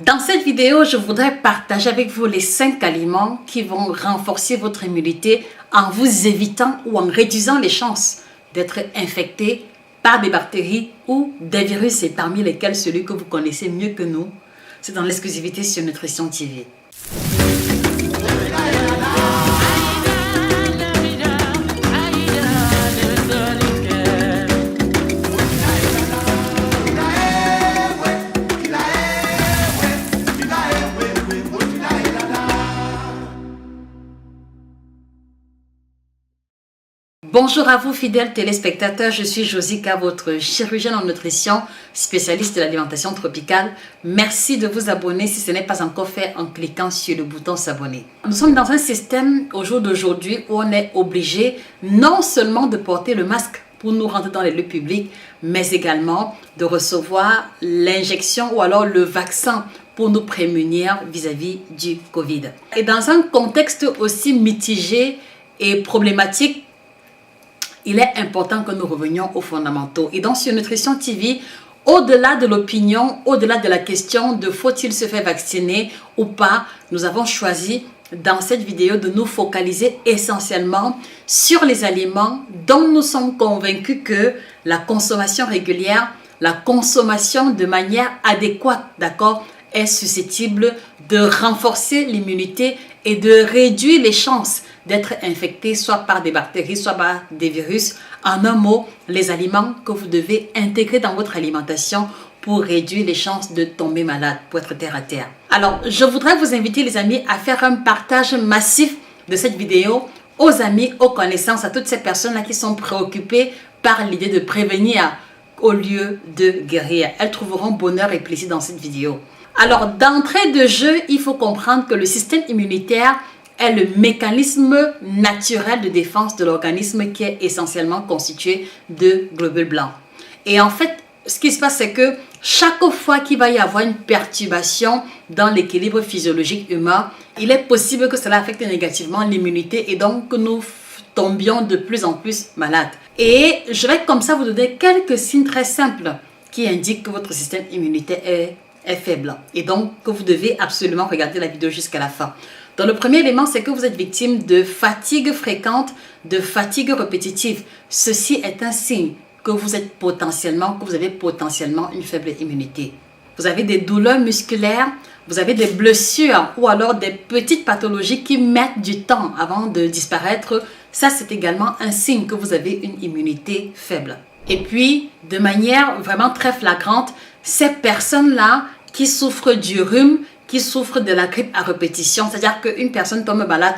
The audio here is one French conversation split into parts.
Dans cette vidéo, je voudrais partager avec vous les 5 aliments qui vont renforcer votre immunité en vous évitant ou en réduisant les chances d'être infecté par des bactéries ou des virus, et parmi lesquels celui que vous connaissez mieux que nous, c'est dans l'exclusivité sur Nutrition TV. Bonjour à vous fidèles téléspectateurs, je suis Josica, votre chirurgienne en nutrition, spécialiste de l'alimentation tropicale. Merci de vous abonner si ce n'est pas encore fait en cliquant sur le bouton s'abonner. Nous sommes dans un système au jour d'aujourd'hui où on est obligé non seulement de porter le masque pour nous rentrer dans les lieux publics, mais également de recevoir l'injection ou alors le vaccin pour nous prémunir vis-à-vis du Covid. Et dans un contexte aussi mitigé et problématique, il est important que nous revenions aux fondamentaux. Et donc sur Nutrition TV, au-delà de l'opinion, au-delà de la question de faut-il se faire vacciner ou pas, nous avons choisi dans cette vidéo de nous focaliser essentiellement sur les aliments dont nous sommes convaincus que la consommation régulière, la consommation de manière adéquate, d'accord, est susceptible de renforcer l'immunité et de réduire les chances d'être infecté soit par des bactéries, soit par des virus. En un mot, les aliments que vous devez intégrer dans votre alimentation pour réduire les chances de tomber malade, pour être terre à terre. Alors, je voudrais vous inviter les amis à faire un partage massif de cette vidéo aux amis, aux connaissances, à toutes ces personnes-là qui sont préoccupées par l'idée de prévenir au lieu de guérir. Elles trouveront bonheur et plaisir dans cette vidéo. Alors, d'entrée de jeu, il faut comprendre que le système immunitaire est le mécanisme naturel de défense de l'organisme qui est essentiellement constitué de globules blancs. Et en fait, ce qui se passe, c'est que chaque fois qu'il va y avoir une perturbation dans l'équilibre physiologique humain, il est possible que cela affecte négativement l'immunité et donc que nous tombions de plus en plus malades. Et je vais comme ça vous donner quelques signes très simples qui indiquent que votre système immunitaire est faible et donc que vous devez absolument regarder la vidéo jusqu'à la fin. Donc le premier élément, c'est que vous êtes victime de fatigue fréquente, de fatigue répétitive. Ceci est un signe que vous avez potentiellement une faible immunité. Vous avez des douleurs musculaires, vous avez des blessures ou alors des petites pathologies qui mettent du temps avant de disparaître. Ça, c'est également un signe que vous avez une immunité faible. Et puis, de manière vraiment très flagrante, ces personnes-là qui souffrent du rhume, qui souffrent de la grippe à répétition, c'est-à-dire qu'une personne tombe malade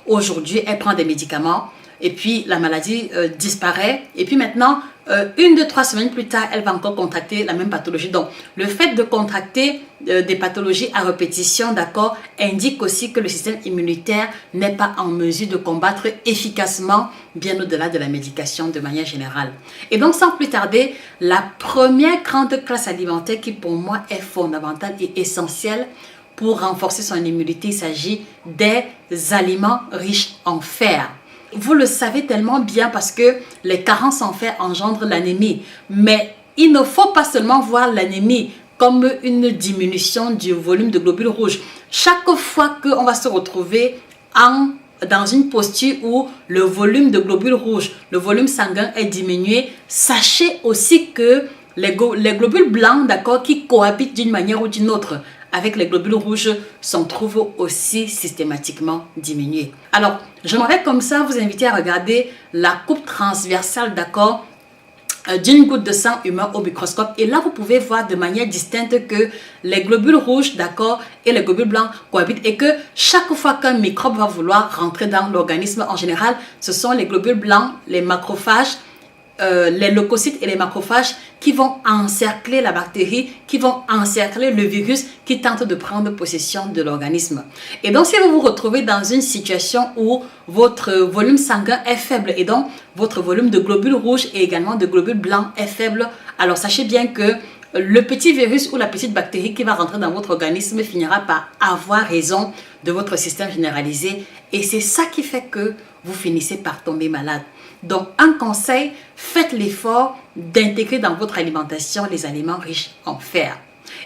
aujourd'hui, elle prend des médicaments et puis la maladie disparaît et puis maintenant, 1, 2, 3 semaines plus tard, elle va encore contracter la même pathologie. Donc, le fait de contracter des pathologies à répétition, d'accord, indique aussi que le système immunitaire n'est pas en mesure de combattre efficacement, bien au-delà de la médication de manière générale. Et donc, sans plus tarder, la première grande classe alimentaire qui pour moi est fondamentale et essentielle pour renforcer son immunité, il s'agit des aliments riches en fer. Vous le savez tellement bien parce que les carences en fer engendrent l'anémie. Mais il ne faut pas seulement voir l'anémie comme une diminution du volume de globules rouges. Chaque fois qu'on va se retrouver dans une posture où le volume de globules rouges, le volume sanguin est diminué, sachez aussi que les globules blancs, d'accord, qui cohabitent d'une manière ou d'une autre avec les globules rouges, s'en trouvent aussi systématiquement diminués. Alors, j'aimerais comme ça vous inviter à regarder la coupe transversale, d'accord, d'une goutte de sang humain au microscope. Et là, vous pouvez voir de manière distincte que les globules rouges, d'accord, et les globules blancs cohabitent et que chaque fois qu'un microbe va vouloir rentrer dans l'organisme, en général, ce sont les globules blancs, les macrophages, les leucocytes et les macrophages qui vont encercler la bactérie, qui vont encercler le virus qui tente de prendre possession de l'organisme. Et donc, si vous vous retrouvez dans une situation où votre volume sanguin est faible et donc votre volume de globules rouges et également de globules blancs est faible, alors sachez bien que le petit virus ou la petite bactérie qui va rentrer dans votre organisme finira par avoir raison de votre système généralisé et c'est ça qui fait que vous finissez par tomber malade. Donc, un conseil, faites l'effort d'intégrer dans votre alimentation les aliments riches en fer.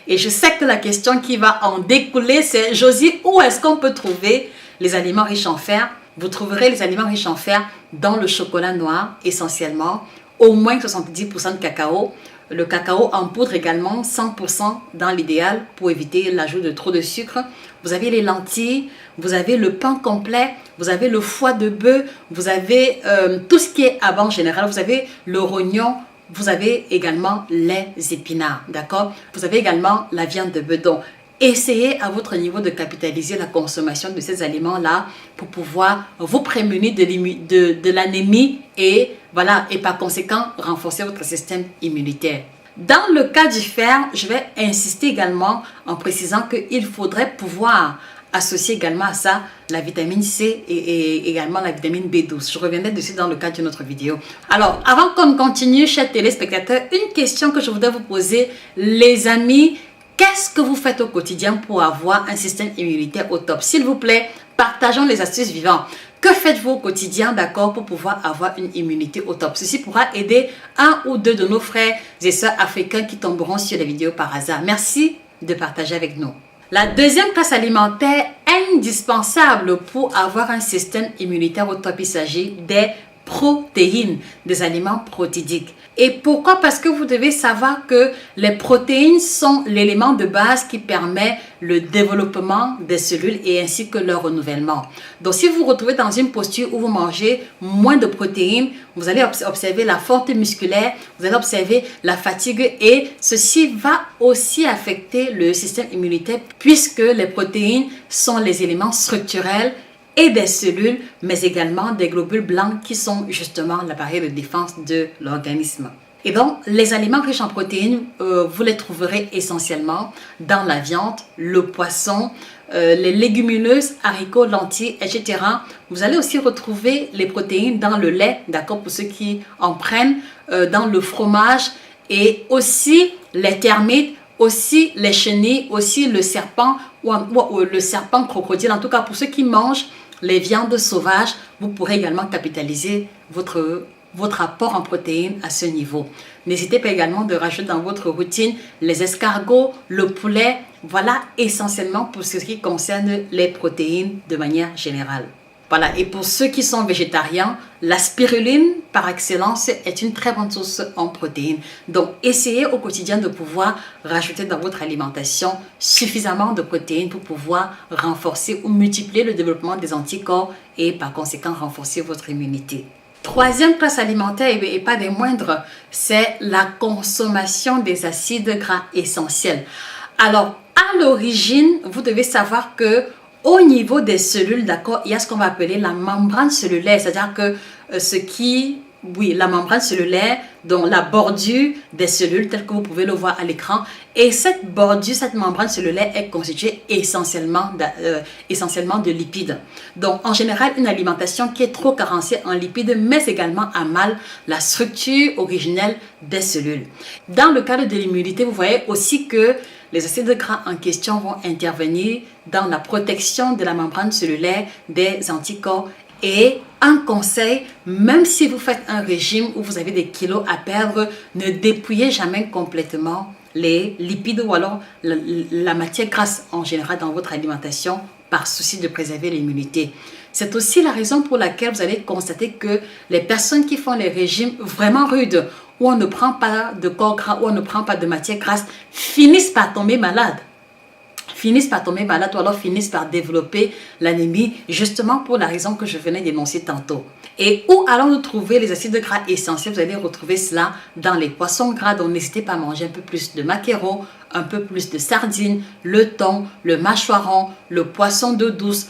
Et je sais que la question qui va en découler, c'est Josie, où est-ce qu'on peut trouver les aliments riches en fer? Vous trouverez les aliments riches en fer dans le chocolat noir essentiellement, au moins 70% de cacao. Le cacao en poudre également, 100% dans l'idéal pour éviter l'ajout de trop de sucre. Vous avez les lentilles, vous avez le pain complet, vous avez le foie de bœuf, vous avez tout ce qui est à bas en général, vous avez le rognon, vous avez également les épinards, d'accord? Vous avez également la viande de bœuf. Donc, essayez à votre niveau de capitaliser la consommation de ces aliments-là pour pouvoir vous prémunir de l'anémie et, voilà, et par conséquent renforcer votre système immunitaire. Dans le cas du fer, je vais insister également en précisant qu'il faudrait pouvoir associer également à ça la vitamine C et également la vitamine B12. Je reviendrai dessus dans le cadre d'une autre vidéo. Alors, avant qu'on continue, chers téléspectateurs, une question que je voudrais vous poser, les amis. Qu'est-ce que vous faites au quotidien pour avoir un système immunitaire au top? S'il vous plaît, partageons les astuces vivantes. Que faites-vous au quotidien, d'accord, pour pouvoir avoir une immunité au top? Ceci pourra aider un ou deux de nos frères et sœurs africains qui tomberont sur les vidéos par hasard. Merci de partager avec nous. La deuxième classe alimentaire indispensable pour avoir un système immunitaire au top, il s'agit des protéines, des aliments protéidiques. Et pourquoi? Parce que vous devez savoir que les protéines sont l'élément de base qui permet le développement des cellules et ainsi que leur renouvellement. Donc, si vous vous retrouvez dans une posture où vous mangez moins de protéines, vous allez observer la forte musculaire, vous allez observer la fatigue et ceci va aussi affecter le système immunitaire puisque les protéines sont les éléments structurels et des cellules, mais également des globules blancs qui sont justement l'appareil de défense de l'organisme. Et donc, les aliments riches en protéines, vous les trouverez essentiellement dans la viande, le poisson, les légumineuses, haricots, lentilles, etc. Vous allez aussi retrouver les protéines dans le lait, d'accord, pour ceux qui en prennent, dans le fromage et aussi les termites, aussi les chenilles, aussi le serpent ou le serpent crocodile. En tout cas, pour ceux qui mangent les viandes sauvages, vous pourrez également capitaliser votre apport en protéines à ce niveau. N'hésitez pas également de rajouter dans votre routine les escargots, le poulet. Voilà essentiellement pour ce qui concerne les protéines de manière générale. Voilà, et pour ceux qui sont végétariens, la spiruline par excellence est une très bonne source en protéines. Donc, essayez au quotidien de pouvoir rajouter dans votre alimentation suffisamment de protéines pour pouvoir renforcer ou multiplier le développement des anticorps et par conséquent renforcer votre immunité. Troisième classe alimentaire et pas des moindres, c'est la consommation des acides gras essentiels. Alors, à l'origine, vous devez savoir que au niveau des cellules, d'accord, il y a ce qu'on va appeler la membrane cellulaire, c'est-à-dire que la membrane cellulaire, donc la bordure des cellules, telle que vous pouvez le voir à l'écran. Et cette bordure, cette membrane cellulaire est constituée essentiellement de lipides. Donc, en général, une alimentation qui est trop carencée en lipides met également à mal la structure originelle des cellules. Dans le cadre de l'immunité, vous voyez aussi que les acides gras en question vont intervenir dans la protection de la membrane cellulaire des anticorps. Et un conseil, même si vous faites un régime où vous avez des kilos à perdre, ne dépouillez jamais complètement les lipides ou alors la matière grasse en général dans votre alimentation par souci de préserver l'immunité. C'est aussi la raison pour laquelle vous allez constater que les personnes qui font les régimes vraiment rudes, où on ne prend pas de corps gras, où on ne prend pas de matière grasse, finissent par tomber malades. Ou alors finissent par développer l'anémie, justement pour la raison que je venais d'énoncer tantôt. Et où allons-nous trouver les acides gras essentiels? Vous allez retrouver cela dans les poissons gras, donc n'hésitez pas à manger un peu plus de maquereau, un peu plus de sardines, le thon, le mâchoiron, le poisson d'eau douce,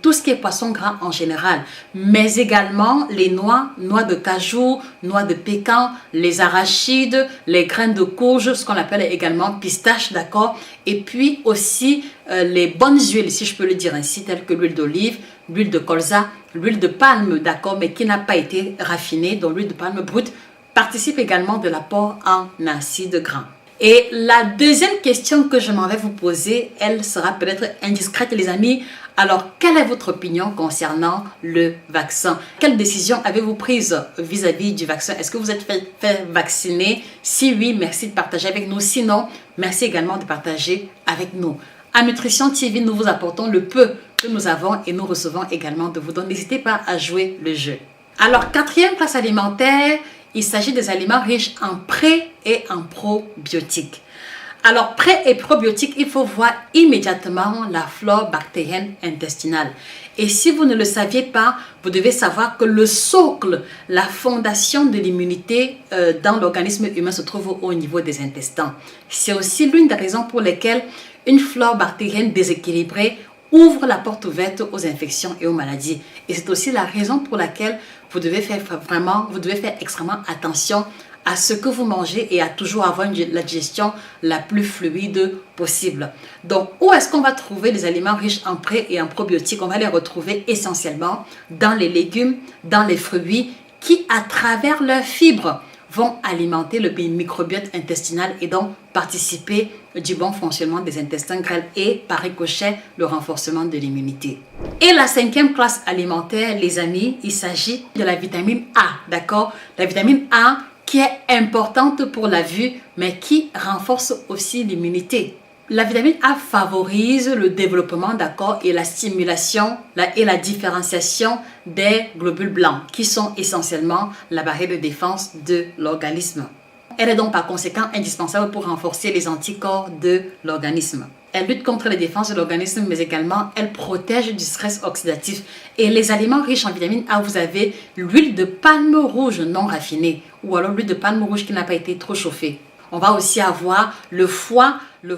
tout ce qui est poisson gras en général, mais également les noix de cajou, noix de pécan, les arachides, les graines de courge, ce qu'on appelle également pistache, d'accord, et puis aussi les bonnes huiles, si je peux le dire ainsi, telles que l'huile d'olive, l'huile de colza, l'huile de palme, d'accord, mais qui n'a pas été raffinée, donc l'huile de palme brute participe également de l'apport en acides gras. Et la deuxième question que je m'en vais vous poser, elle sera peut-être indiscrète les amis. Alors, quelle est votre opinion concernant le vaccin? Quelle décision avez-vous prise vis-à-vis du vaccin? Est-ce que vous êtes fait vacciner? Si oui, merci de partager avec nous. Sinon, merci également de partager avec nous. À Nutrition TV, nous vous apportons le peu que nous avons et nous recevons également de vous. Donc, n'hésitez pas à jouer le jeu. Alors, quatrième classe alimentaire, il s'agit des aliments riches en pré- et en probiotiques. Alors, pré- et probiotiques, il faut voir immédiatement la flore bactérienne intestinale. Et si vous ne le saviez pas, vous devez savoir que le socle, la fondation de l'immunité dans l'organisme humain se trouve au niveau des intestins. C'est aussi l'une des raisons pour lesquelles une flore bactérienne déséquilibrée ouvre la porte ouverte aux infections et aux maladies. Et c'est aussi la raison pour laquelle vous devez faire extrêmement attention à ce que vous mangez et à toujours avoir la digestion la plus fluide possible. Donc, où est-ce qu'on va trouver les aliments riches en pré- et en probiotiques? On va les retrouver essentiellement dans les légumes, dans les fruits qui, à travers leurs fibres, vont alimenter le microbiote intestinal et donc participer du bon fonctionnement des intestins grêles et par ricochet le renforcement de l'immunité. Et la cinquième classe alimentaire, les amis, il s'agit de la vitamine A, d'accord? La vitamine A qui est importante pour la vue mais qui renforce aussi l'immunité. La vitamine A favorise le développement, d'accord, et la stimulation et la différenciation des globules blancs qui sont essentiellement la barrière de défense de l'organisme. Elle est donc par conséquent indispensable pour renforcer les anticorps de l'organisme. Elle lutte contre les défenses de l'organisme, mais également elle protège du stress oxydatif. Et les aliments riches en vitamine A, vous avez l'huile de palme rouge non raffinée ou alors l'huile de palme rouge qui n'a pas été trop chauffée. On va aussi avoir le foie de